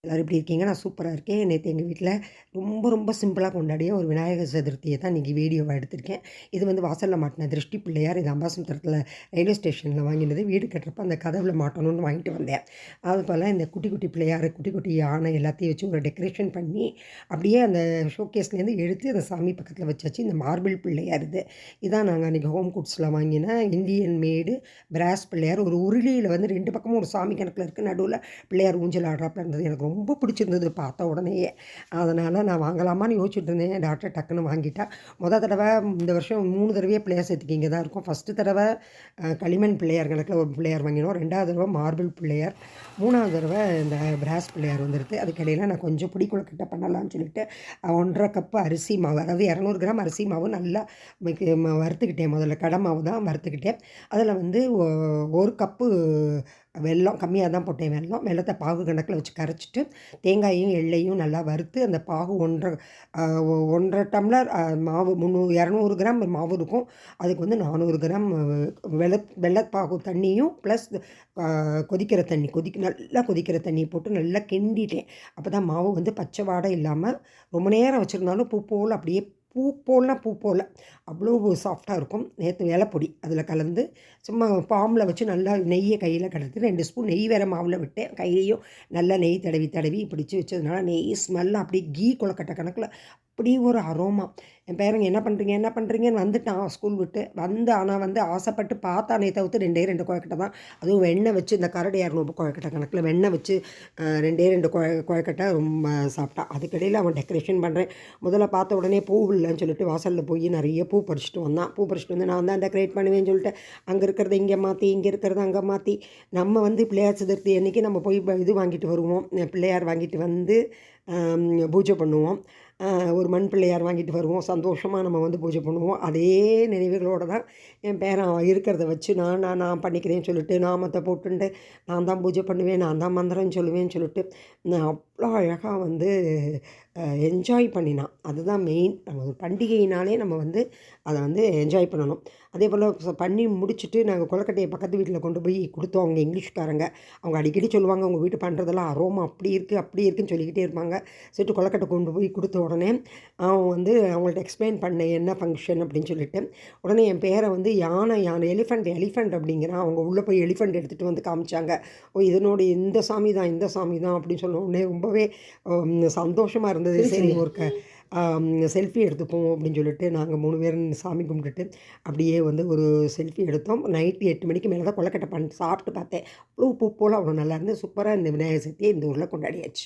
எல்லோரும் எப்படி இருக்கீங்க? நான் சூப்பராக இருக்கேன். நேற்று எங்கள் வீட்டில் ரொம்ப ரொம்ப சிம்பிளாக கொண்டாடிய ஒரு விநாயகர் சதுர்த்தியை தான் இன்றைக்கி வீடியோவாக எடுத்திருக்கேன். இது வந்து வாசலில் மாட்டின திருஷ்டி பிள்ளையார். இது அம்பாசமுத்திரத்தில் ரயில்வே ஸ்டேஷனில் வாங்கினது. வீடு கட்டுறப்ப அந்த கதவில் மாட்டணும்னு வாங்கிட்டு வந்தேன். அது போல் இந்த குட்டி குட்டி பிள்ளையார், குட்டி குட்டி யானை எல்லாத்தையும் வச்சு ஒரு டெக்கரேஷன் பண்ணி அப்படியே அந்த ஷோகேஸ்லேருந்து எடுத்து அந்த சாமி பக்கத்தில் வச்சாச்சு. இந்த மார்பிள் பிள்ளையார் இது. இதான் நாங்கள் அன்றைக்கி ஹோம் குட்ஸில் வாங்கின இந்தியன் மேடு பிராஸ் பிள்ளையார். ஒரு உருளியில் வந்து 2 பக்கமும் ஒரு சாமி கணக்கில் இருக்குது. நடுவில் பிள்ளையார் ஊஞ்சல் ஆடுறாப்புல இருந்தது. எனக்கு ரொம்ப பிடிச்சிருந்தது பார்த்த உடனேயே. அதனால் நான் வாங்கலாமான்னு யோசிச்சுட்டு இருந்தேன். என் டாக்டர் டக்குன்னு வாங்கிட்டா. தடவை இந்த வருஷம் 3 தடவையே பிள்ளையார் சேர்த்துக்கு இங்கே தான் இருக்கும். ஃபஸ்ட்டு தடவை களிமண் பிள்ளையார் கணக்கில் ஒரு பிள்ளையார் வாங்கினோம். 2வது தடவை மார்பிள் பிள்ளையார், 3வது தடவை இந்த பிராஸ் பிள்ளையார் வந்துடுது. அதுக்கிடையில் நான் கொஞ்சம் புடி கொழுக்கட்டை பண்ணலாம்னு சொல்லிட்டு 1 1/2 கப்பு அரிசி மாவு, அதாவது 200 கிராம் அரிசி மாவு நல்லா வறுத்துக்கிட்டேன். முதல்ல கடை மாவு தான் வறுத்துக்கிட்டேன். அதில் வந்து 1 கப்பு வெல்லம், கம்மியாக தான் போட்டேன் வெல்லத்தை பாகு கணக்கில் வச்சு கரைச்சிட்டு தேங்காயையும் எள்ளையும் நல்லா வறுத்து அந்த பாகு 1 1/2 டம்ளர் மாவு 200 கிராம் மாவு இருக்கும். அதுக்கு வந்து 400 கிராம் வெல்லப்பாகு தண்ணியும் ப்ளஸ் கொதிக்கிற தண்ணி நல்லா கொதிக்கிற தண்ணியை போட்டு நல்லா கிண்டிட்டேன். அப்போ தான் மாவு வந்து பச்சை வாடை இல்லாமல் ரொம்ப நேரம் வச்சுருந்தாலும் பூ போல் அப்படியே பூ போல் அவ்வளோ சாஃப்டாக இருக்கும். நேற்று ஏலப்பொடி அதில் கலந்து சும்மா பாமில் வச்சு நல்லா நெய்யை கையில் கலந்து 2 ஸ்பூன் நெய் வேறு மாவில் விட்டேன். கையிலையும் நல்லா நெய் தடவி பிடிச்சி வச்சதுனால நெய் ஸ்மெல்லாம் அப்படியே கீ கொழுக்கட்டை கணக்கில் அப்படி ஒரு அரோமா. என் பேரங்க என்ன பண்ணுறீங்கன்னு வந்துட்டான் ஸ்கூல் விட்டு ஆனால் வந்து ஆசைப்பட்டு பார்த்தானே தவிர்த்து 2 கொழுக்கட்டை தான். அதுவும் வெண்ணெய் வச்சு இந்த கரடு 200 கொழுக்கட்டை கணக்கில் வெண்ணெய் வச்சு 2 கொழுக்கட்டை ரொம்ப சாப்பிட்டான். அதுக்கிடையில் அவன் டெக்கரேஷன் பண்ணுறேன். முதல்ல பார்த்த உடனே பூ இல்லைன்னு சொல்லிட்டு வாசலில் போய் நிறைய பூ பறிச்சிட்டு வந்தான். பூ பறிச்சிட்டு வந்து நான் தான் டெக்கரேட் பண்ணுவேன்னு சொல்லிட்டு அங்கே இருக்கிறத இங்கே மாற்றி, இங்கே இருக்கிறத அங்கே மாற்றி, நம்ம வந்து பிள்ளையார் சதுர்த்தி அன்றைக்கி நம்ம போய் இது வாங்கிட்டு வருவோம். பிள்ளையார் வாங்கிட்டு வந்து பூஜை பண்ணுவோம். ஒரு மண் பிள்ளையார் வாங்கிட்டு வருவோம். சந்தோஷமாக நம்ம வந்து பூஜை பண்ணுவோம். அதே நினைவுகளோடு தான் என் பேரன் இருக்கிறத வச்சு நான் பண்ணிக்கிறேன்னு சொல்லிட்டு நாமத்தை போட்டுட்டு நான் தான் பூஜை பண்ணுவேன், நான் தான் மந்திரம் சொல்லுவேன்னு சொல்லிட்டு நான் அவ்வளோ அழகாக வந்து என்ஜாய் பண்ணினான். அதுதான் மெயின். நம்ம ஒரு பண்டிகையினாலே நம்ம வந்து அதை வந்து என்ஜாய் பண்ணணும். அதே போல் பண்ணி முடிச்சுட்டு நாங்கள் கொழுக்கட்டையை பக்கத்து வீட்டில் கொண்டு போய் கொடுத்தோம். அவங்க இங்கிலீஷ்காரங்க, அவங்க அடிக்கடி சொல்லுவாங்க உங்கள் வீட்டு பண்ணுறதெல்லாம் அரோமா அப்படி இருக்குன்னு சொல்லிக்கிட்டே இருப்பாங்க. சொல்லிட்டு கொழுக்கட்டை கொண்டு போய் கொடுத்த உடனே அவன் வந்து அவங்கள்ட்ட எக்ஸ்பிளைன் பண்ணேன் என்ன ஃபங்க்ஷன் அப்படின்னு சொல்லிட்டு. உடனே என் பேரை வந்து யானை எலிஃபண்ட் அப்படிங்கிறான். அவங்க உள்ளே போய் எலிஃபண்ட் எடுத்துகிட்டு வந்து காமிச்சாங்க. இதனோட இந்த சாமி தான் அப்படின்னு சொன்ன உடனே ரொம்பவே சந்தோஷமாக இருந்தது. சரி ஒரு செல்ஃபி எடுத்துப்போம் அப்படின்னு சொல்லிட்டு நாங்கள் 3 பேரும் சாமி கும்பிட்டுட்டு அப்படியே வந்து ஒரு செல்ஃபி எடுத்தோம். நைட்டு 8 மணிக்கு மேலே தான் கொழுக்கட்டை சாப்பிட்டு பார்த்தேன். அவ்வளோ பூ போல் அவ்வளோ நல்லா இருந்து சூப்பராக இந்த விநாயகர் சதுர்த்தியை இந்த ஊரில் கொண்டாடியாச்சு.